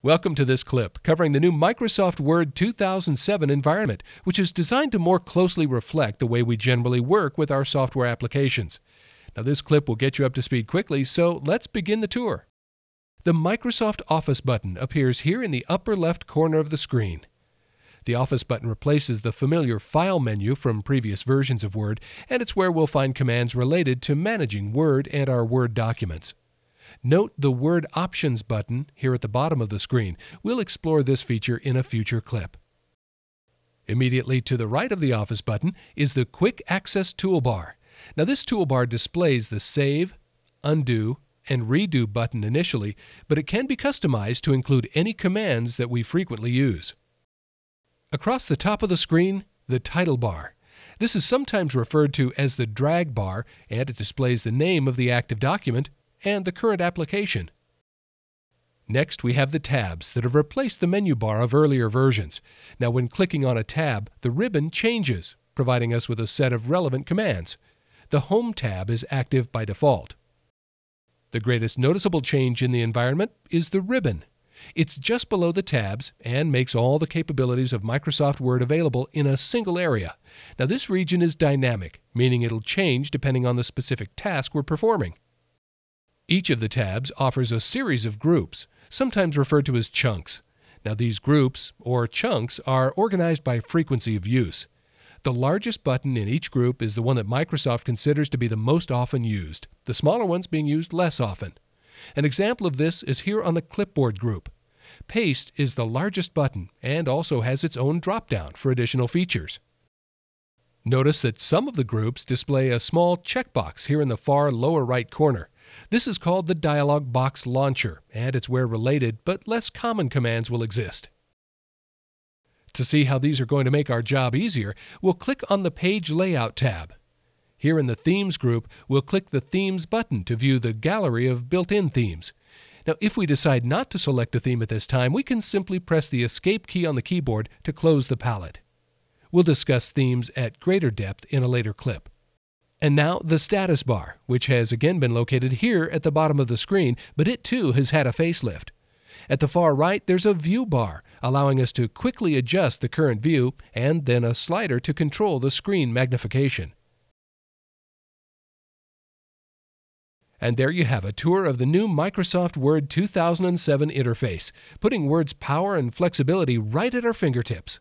Welcome to this clip covering the new Microsoft Word 2007 environment, which is designed to more closely reflect the way we generally work with our software applications. Now, this clip will get you up to speed quickly, so let's begin the tour. The Microsoft Office button appears here in the upper left corner of the screen. The Office button replaces the familiar File menu from previous versions of Word, and it's where we'll find commands related to managing Word and our Word documents. Note the Word Options button here at the bottom of the screen. We'll explore this feature in a future clip. Immediately to the right of the Office button is the Quick Access Toolbar. Now, this toolbar displays the Save, Undo, and Redo button initially, but it can be customized to include any commands that we frequently use. Across the top of the screen, the Title bar. This is sometimes referred to as the drag bar, and it displays the name of the active document and the current application. Next, we have the tabs that have replaced the menu bar of earlier versions. Now, when clicking on a tab, the ribbon changes, providing us with a set of relevant commands. The Home tab is active by default. The greatest noticeable change in the environment is the ribbon. It's just below the tabs and makes all the capabilities of Microsoft Word available in a single area. Now, this region is dynamic, meaning it'll change depending on the specific task we're performing. Each of the tabs offers a series of groups, sometimes referred to as chunks. Now, these groups, or chunks, are organized by frequency of use. The largest button in each group is the one that Microsoft considers to be the most often used, the smaller ones being used less often. An example of this is here on the Clipboard group. Paste is the largest button and also has its own drop-down for additional features. Notice that some of the groups display a small checkbox here in the far lower right corner. This is called the Dialog Box Launcher, and it's where related but less common commands will exist. To see how these are going to make our job easier, we'll click on the Page Layout tab. Here in the Themes group, we'll click the Themes button to view the gallery of built-in themes. Now, if we decide not to select a theme at this time, we can simply press the Escape key on the keyboard to close the palette. We'll discuss themes at greater depth in a later clip. And now the status bar, which has again been located here at the bottom of the screen, but it too has had a facelift. At the far right, there's a view bar, allowing us to quickly adjust the current view, and then a slider to control the screen magnification. And there you have a tour of the new Microsoft Word 2007 interface, putting Word's power and flexibility right at our fingertips.